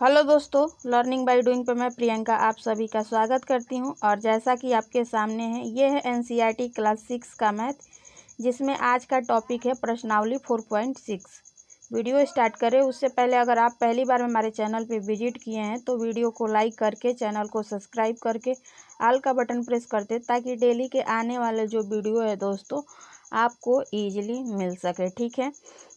Hello दोस्तों, learning by doing पे मैं प्रियंका आप सभी का स्वागत करती हूं। और जैसा कि आपके सामने है, ये है एनसीईआरटी क्लास 6 का मैथ, जिसमें आज का टॉपिक है प्रश्नावली 4.6। वीडियो स्टार्ट करें उससे पहले अगर आप पहली बार हमारे चैनल पे विजिट किए हैं तो वीडियो को लाइक करके चैनल को सब्सक्राइब करके ऑल का बटन प्रेस कर दें, ताकि डेली के आने वाले जो वीडियो है दोस्तों आपको ईजिली मिल सके। ठीक है,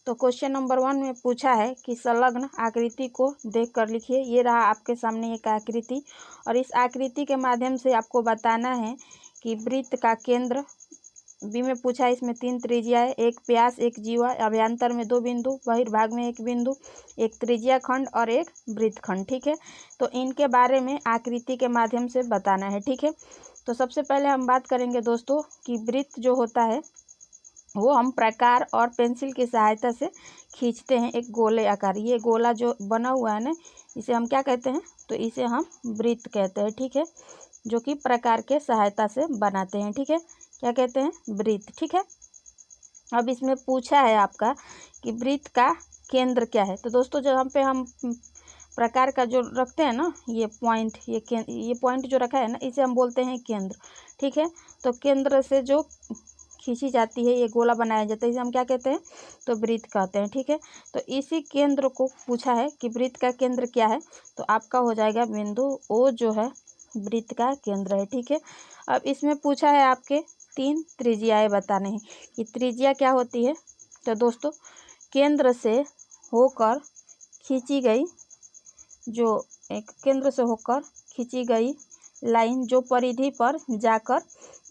तो क्वेश्चन नंबर 1 में पूछा है कि संलग्न आकृति को देख कर लिखिए। ये रहा आपके सामने एक आकृति, और इस आकृति के माध्यम से आपको बताना है कि वृत्त का केंद्र। बी में पूछा है, इसमें 3 त्रिज्या है, एक व्यास, एक जीवा, अभ्यंतर में 2 बिंदु, बहिर्भाग में 1 बिंदु, एक त्रिज्या खंड और एक वृत्त खंड। ठीक है, तो इनके बारे में आकृति के माध्यम से बताना है। ठीक है, तो सबसे पहले हम बात करेंगे दोस्तों कि वृत्त जो होता है वो हम प्रकार और पेंसिल की सहायता से खींचते हैं एक गोले आकार। ये गोला जो बना हुआ है ना, इसे हम क्या कहते हैं, तो इसे हम वृत्त कहते हैं। ठीक है, जो कि प्रकार के सहायता से बनाते हैं। ठीक है, क्या कहते हैं, वृत्त। ठीक है, अब इसमें पूछा है आपका कि वृत्त का केंद्र क्या है। तो दोस्तों जहाँ पे हम प्रकार का जो रखते हैं ना, ये पॉइंट, ये पॉइंट जो रखा है ना, इसे हम बोलते हैं केंद्र। ठीक है, तो केंद्र से जो खींची जाती है, ये गोला बनाया जाता है, इसे हम क्या कहते हैं, तो वृत्त कहते हैं। ठीक है, तो इसी केंद्र को पूछा है कि वृत्त का केंद्र क्या है, तो आपका हो जाएगा बिंदु ओ, जो है वृत्त का केंद्र है। ठीक है, अब इसमें पूछा है आपके 3 त्रिज्याएं बताने हैं कि त्रिज्या क्या होती है। तो दोस्तों केंद्र से होकर खींची गई, जो एक केंद्र से होकर खींची गई लाइन जो परिधि पर जाकर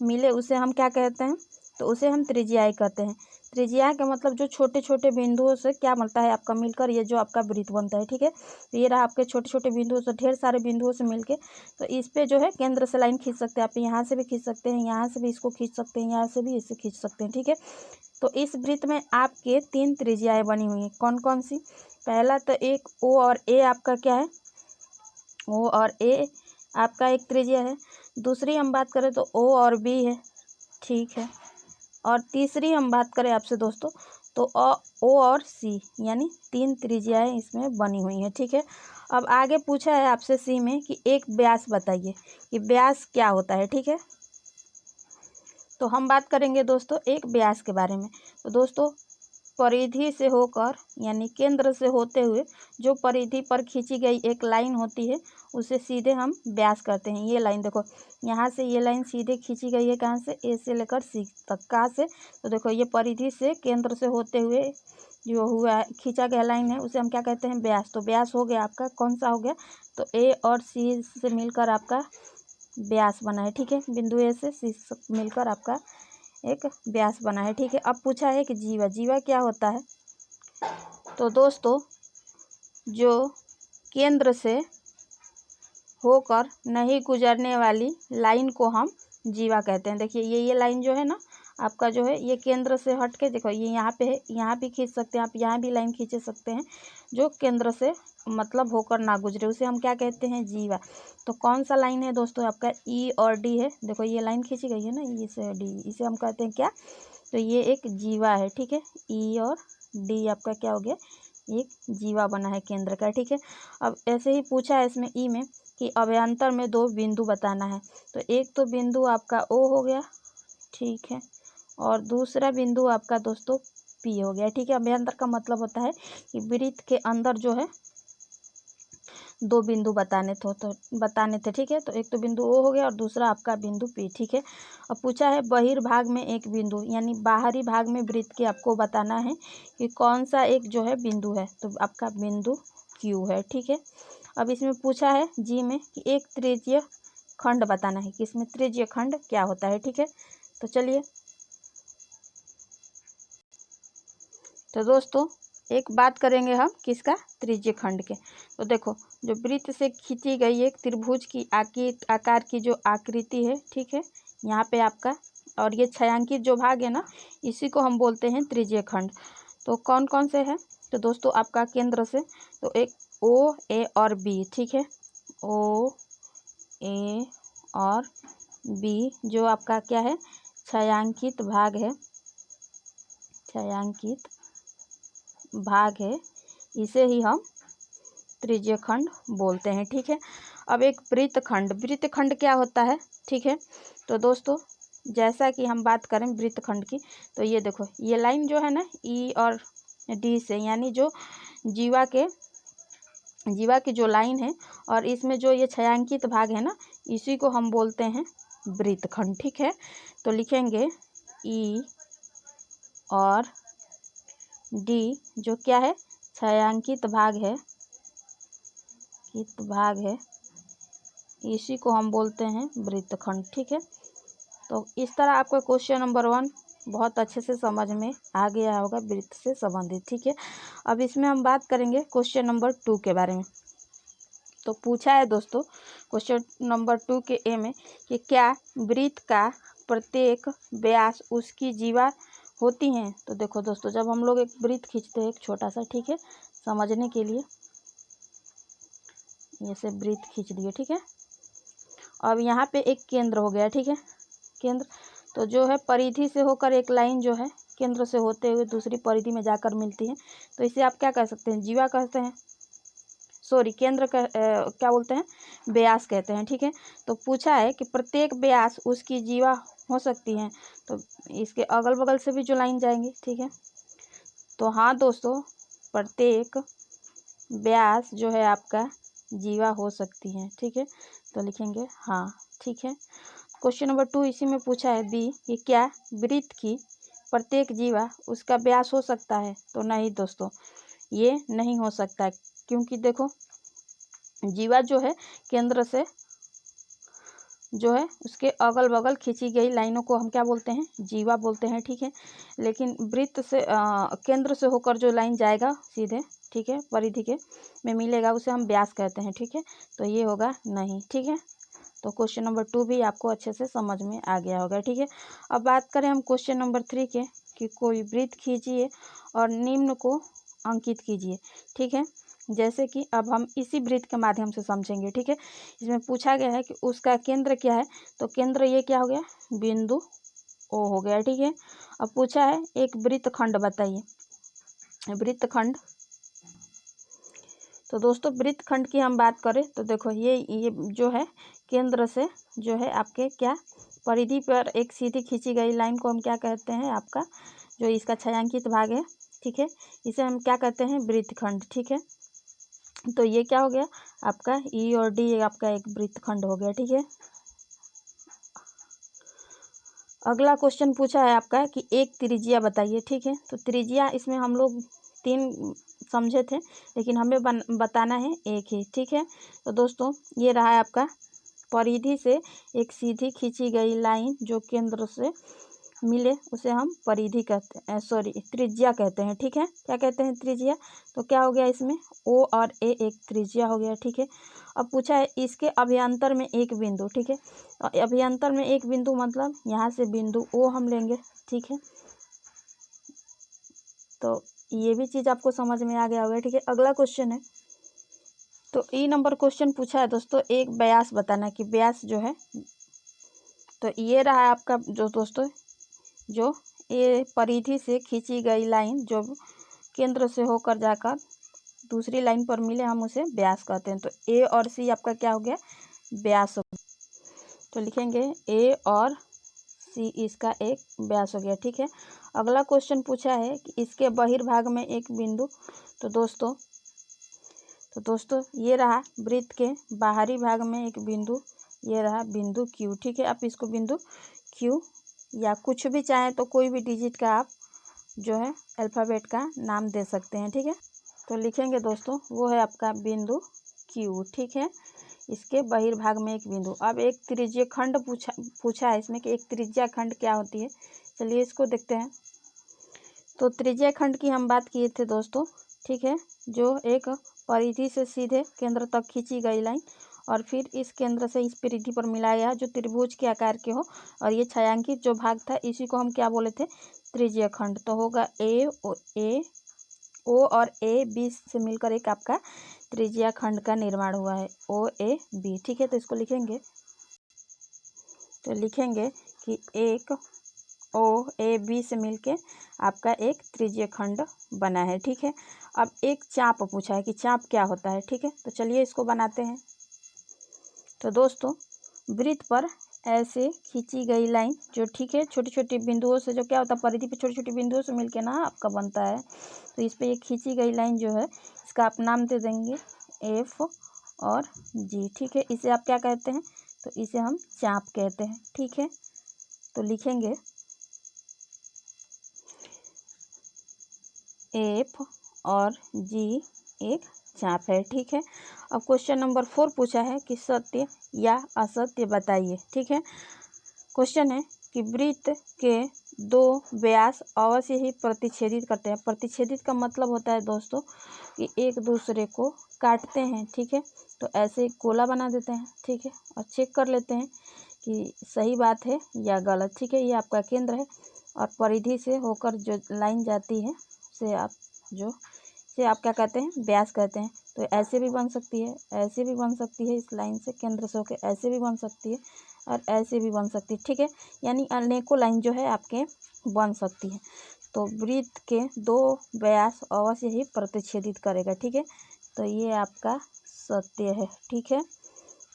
मिले, उसे हम क्या कहते हैं, तो उसे हम त्रिज्याएं कहते हैं। त्रिज्या का मतलब जो छोटे छोटे बिंदुओं से क्या बनता है आपका मिलकर, ये जो आपका वृत्त बनता है। ठीक है, तो ये रहा आपके छोटे छोटे बिंदुओं से, ढेर सारे बिंदुओं से मिलके, तो इस पे जो है केंद्र से लाइन खींच सकते हैं आप। यहाँ से भी खींच सकते हैं, यहाँ से भी इसको खींच सकते हैं, यहाँ से भी इसे खींच सकते हैं। ठीक है, तो इस वृत्त में आपके 3 त्रिज्याएं बनी हुई हैं। कौन कौन सी, पहला तो एक ओ और ए आपका क्या है, ओ और ए आपका एक त्रिज्या है। दूसरी हम बात करें तो ओ और बी है। ठीक है, और तीसरी हम बात करें आपसे दोस्तों तो ओ और सी, यानी 3 त्रिज्याएं इसमें बनी हुई हैं। ठीक है, अब आगे पूछा है आपसे सी में कि एक व्यास बताइए कि व्यास क्या होता है। ठीक है, तो हम बात करेंगे दोस्तों एक व्यास के बारे में। तो दोस्तों परिधि से होकर, यानी केंद्र से होते हुए जो परिधि पर खींची गई एक लाइन होती है, उसे सीधे हम व्यास करते हैं। ये लाइन देखो, यहाँ से ये लाइन सीधे खींची गई है, कहाँ से, ए से लेकर सी तक। कहाँ से, तो देखो ये परिधि से केंद्र से होते हुए जो हुआ खींचा गया लाइन है, उसे हम क्या कहते हैं, व्यास। तो व्यास हो गया आपका, कौन सा हो गया, तो ए और सी से मिलकर आपका व्यास बना है। ठीक है, बिंदु ए से सी मिलकर आपका एक व्यास बना है। ठीक है, अब पूछा है कि जीवा, जीवा क्या होता है। तो दोस्तों जो केंद्र से होकर नहीं गुजरने वाली लाइन को हम जीवा कहते हैं। देखिए ये लाइन जो है ना आपका, जो है ये केंद्र से हट के, देखो ये यहाँ पे है, यहाँ भी खींच सकते हैं आप, यहाँ भी लाइन खींच सकते हैं, जो केंद्र से मतलब होकर ना गुजरे, उसे हम क्या कहते हैं, जीवा। तो कौन सा लाइन है दोस्तों आपका, ई और डी है। देखो ये लाइन खींची गई है ना, ई से डी, इसे हम कहते हैं क्या, तो ये एक जीवा है। ठीक है, ई और डी आपका क्या हो गया, एक जीवा बना है केंद्र का। ठीक है, अब ऐसे ही पूछा है इसमें ई में कि अभ्यंतर में 2 बिंदु बताना है। तो एक तो बिंदु आपका ओ हो गया, ठीक है, और दूसरा बिंदु आपका दोस्तों पी हो गया। ठीक है, अभ्यंतर का मतलब होता है कि वृत्त के अंदर जो है 2 बिंदु बताने थे। ठीक है, तो एक तो बिंदु ओ हो गया और दूसरा आपका बिंदु पी। ठीक है, अब पूछा है बहिर्भाग में एक बिंदु, यानी बाहरी भाग में वृत्त के आपको बताना है कि कौन सा एक जो है बिंदु है, तो आपका बिंदु क्यू है। ठीक है, अब इसमें पूछा है जी में कि एक त्रिज्यीय खंड बताना है कि इसमें त्रिज्यीय खंड क्या होता है। ठीक है, तो चलिए, तो दोस्तों एक बात करेंगे हम किसका, त्रिज्यीय खंड के। तो देखो जो वृत्त से खींची गई एक त्रिभुज की आकार की जो आकृति है, ठीक है, यहाँ पे आपका, और ये छायांकित जो भाग है ना, इसी को हम बोलते हैं त्रिज्यीय खंड। तो कौन कौन से हैं, तो दोस्तों आपका केंद्र से तो एक ओ, ए और बी। ठीक है, ओ, ए और बी जो आपका क्या है, छायांकित भाग है, छायांकित भाग है, इसे ही हम त्रिज्यीय खंड बोलते हैं। ठीक है, अब एक वृत्तखंड, वृत्तखंड क्या होता है? ठीक है, तो दोस्तों जैसा कि हम बात करें वृत्तखंड की, तो ये देखो ये लाइन जो है ना ई और डी से, यानी जो जीवा की जो लाइन है और इसमें जो ये छायांकित भाग है ना, इसी को हम बोलते हैं वृत्तखंड। ठीक है, तो लिखेंगे ई और डी जो क्या है, छायांकित भाग है, इसी को हम बोलते हैं वृत्तखंड। ठीक है, तो इस तरह आपका क्वेश्चन नंबर 1 बहुत अच्छे से समझ में आ गया होगा वृत्त से संबंधित। ठीक है, अब इसमें हम बात करेंगे क्वेश्चन नंबर 2 के बारे में। तो पूछा है दोस्तों क्वेश्चन नंबर 2 के ए में कि क्या वृत्त का प्रत्येक व्यास उसकी जीवा होती हैं? तो देखो दोस्तों, जब हम लोग एक वृत्त खींचते हैं एक छोटा सा, ठीक है, समझने के लिए जैसे वृत्त खींच दिए। ठीक है, अब यहाँ पे एक केंद्र हो गया। ठीक है, केंद्र, तो जो है परिधि से होकर एक लाइन जो है केंद्र से होते हुए दूसरी परिधि में जाकर मिलती है, तो इसे आप क्या कह सकते हैं? जीवा कहते हैं, सॉरी केंद्र का क्या बोलते हैं? व्यास कहते हैं। ठीक है, तो पूछा है कि प्रत्येक व्यास उसकी जीवा हो सकती है, तो इसके अगल बगल से भी जो लाइन जाएंगे। ठीक है, तो हाँ दोस्तों, प्रत्येक व्यास जो है आपका जीवा हो सकती है। ठीक है, तो लिखेंगे हाँ। ठीक है, क्वेश्चन नंबर 2 इसी में पूछा है बी कि क्या वृत्त की प्रत्येक जीवा उसका व्यास हो सकता है? तो नहीं दोस्तों, ये नहीं हो सकता, क्योंकि देखो जीवा जो है केंद्र से जो है उसके अगल बगल खींची गई लाइनों को हम क्या बोलते हैं? जीवा बोलते हैं। ठीक है, लेकिन वृत्त से केंद्र से होकर जो लाइन जाएगा सीधे, ठीक है, परिधि के में मिलेगा, उसे हम व्यास कहते हैं। ठीक है, तो ये होगा नहीं। ठीक है, तो क्वेश्चन नंबर 2 भी आपको अच्छे से समझ में आ गया होगा। ठीक है, अब बात करें हम क्वेश्चन नंबर 3 के कि कोई वृत्त खींचिए और निम्न को अंकित कीजिए। ठीक है, जैसे कि अब हम इसी वृत्त के माध्यम से समझेंगे। ठीक है, इसमें पूछा गया है कि उसका केंद्र क्या है, तो केंद्र ये क्या हो गया? बिंदु ओ हो गया। ठीक है, अब पूछा है एक वृत्तखंड बताइए, वृत्तखंड। तो दोस्तों वृत्तखंड की हम बात करें तो देखो ये जो है केंद्र से जो है आपके क्या परिधि पर एक सीधी खींची गई लाइन को हम क्या कहते हैं? आपका जो इसका छायांकित भाग है, ठीक है, इसे हम क्या कहते हैं? वृत्तखंड। ठीक है, तो ये क्या हो गया आपका ई और डी आपका एक वृत्तखंड हो गया। ठीक है, अगला क्वेश्चन पूछा है आपका कि एक त्रिज्या बताइए। ठीक है, तो त्रिज्या इसमें हम लोग 3 समझे थे, लेकिन हमें बताना है एक ही। ठीक है, तो दोस्तों ये रहा है आपका परिधि से एक सीधी खींची गई लाइन जो केंद्र से मिले, उसे हम परिधि कहते हैं, सॉरी त्रिज्या कहते हैं। ठीक है, क्या कहते हैं? त्रिज्या। तो क्या हो गया इसमें? ओ और ए एक त्रिज्या हो गया। ठीक है, अब पूछा है इसके अभ्यंतर में एक बिंदु। ठीक है, अभ्यंतर में एक बिंदु मतलब यहाँ से बिंदु ओ हम लेंगे। ठीक है, तो ये भी चीज़ आपको समझ में आ गया होगा। ठीक है, अगला क्वेश्चन है, तो ई नंबर क्वेश्चन पूछा है दोस्तों एक व्यास बताना कि व्यास जो है, तो ये रहा आपका जो दोस्तों जो ये परिधि से खींची गई लाइन जो केंद्र से होकर जाकर दूसरी लाइन पर मिले, हम उसे व्यास कहते हैं। तो ए और सी आपका क्या हो गया? व्यास हो गया। तो लिखेंगे ए और सी इसका एक व्यास हो गया। ठीक है, अगला क्वेश्चन पूछा है कि इसके बहिर्भाग में एक बिंदु। तो दोस्तों ये रहा वृत्त के बाहरी भाग में एक बिंदु, ये रहा बिंदु क्यू। ठीक है, आप इसको बिंदु क्यू या कुछ भी चाहें तो कोई भी डिजिट का आप जो है अल्फ़ाबेट का नाम दे सकते हैं। ठीक है, तो लिखेंगे दोस्तों वो है आपका बिंदु क्यू। ठीक है, इसके बहिर्भाग में एक बिंदु। अब एक त्रिज्यीय खंड पूछा है इसमें कि एक त्रिज्यीय खंड क्या होती है। चलिए इसको देखते हैं। तो त्रिज्यीय खंड की हम बात किए थे दोस्तों। ठीक है, जो एक परिधि से सीधे केंद्र तक खींची गई लाइन और फिर इस केंद्र से इस परिधि पर मिलाया गया जो त्रिभुज के आकार के हो, और ये छायांकित जो भाग था इसी को हम क्या बोले थे? त्रिज्यीय खंड। तो होगा ओ और ए बी से मिलकर एक आपका त्रिज्यीय खंड का निर्माण हुआ है, ओ ए बी। ठीक है, तो इसको लिखेंगे, तो लिखेंगे कि एक ओ ए बी से मिलके आपका एक त्रिज्यीय खंड बना है। ठीक है, अब एक चाप पूछा है कि चाप क्या होता है। ठीक है, तो चलिए इसको बनाते हैं। तो दोस्तों, वृत्त पर ऐसे खींची गई लाइन जो, ठीक है, छोटी छोटी बिंदुओं से, जो क्या होता है, परिधि पे छोटी छोटी बिंदुओं से मिलके ना आपका बनता है। तो इस पे ये खींची गई लाइन जो है, इसका आप नाम दे देंगे एफ और जी। ठीक है, इसे आप क्या कहते हैं, तो इसे हम चाप कहते हैं। ठीक है, तो लिखेंगे एफ और जी एक चाप है। ठीक है, अब क्वेश्चन नंबर 4 पूछा है कि सत्य या असत्य बताइए। ठीक है, क्वेश्चन है कि वृत्त के दो व्यास अवश्य ही प्रतिच्छेदित करते हैं। प्रतिच्छेदित का मतलब होता है दोस्तों कि एक दूसरे को काटते हैं। ठीक है, तो ऐसे गोला बना देते हैं। ठीक है, और चेक कर लेते हैं कि सही बात है या गलत। ठीक है, ये आपका केंद्र है और परिधि से होकर जो लाइन जाती है से आप क्या कहते हैं, व्यास कहते हैं। तो ऐसे भी बन सकती है, ऐसे भी बन सकती है, इस लाइन से केंद्र से होकर ऐसे भी बन सकती है और ऐसे भी बन सकती है। ठीक है, यानी अनेकों लाइन जो है आपके बन सकती है। तो वृत्त के दो व्यास अवश्य ही प्रतिच्छेदित करेगा। ठीक है, तो ये आपका सत्य है। ठीक है,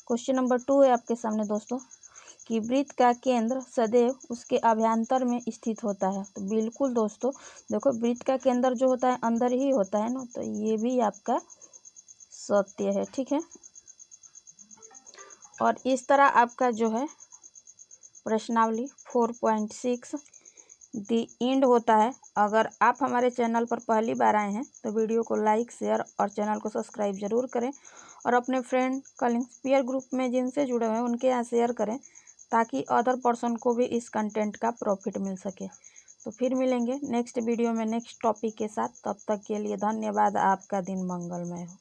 क्वेश्चन नंबर 2 है आपके सामने दोस्तों कि वृत्त का केंद्र सदैव उसके अभ्यंतर में स्थित होता है। तो बिल्कुल दोस्तों, देखो वृत्त का केंद्र जो होता है अंदर ही होता है ना, तो ये भी आपका सत्य है। ठीक है, और इस तरह आपका जो है प्रश्नावली 4.6 दी एंड होता है। अगर आप हमारे चैनल पर पहली बार आए हैं तो वीडियो को लाइक, शेयर और चैनल को सब्सक्राइब जरूर करें और अपने फ्रेंड कॉलिंग्स पीयर ग्रुप में जिनसे जुड़े हुए हैं उनके यहाँ शेयर करें, ताकि अदर पर्सन को भी इस कंटेंट का प्रॉफिट मिल सके। तो फिर मिलेंगे नेक्स्ट वीडियो में नेक्स्ट टॉपिक के साथ। तब तक के लिए धन्यवाद। आपका दिन मंगलमय हो।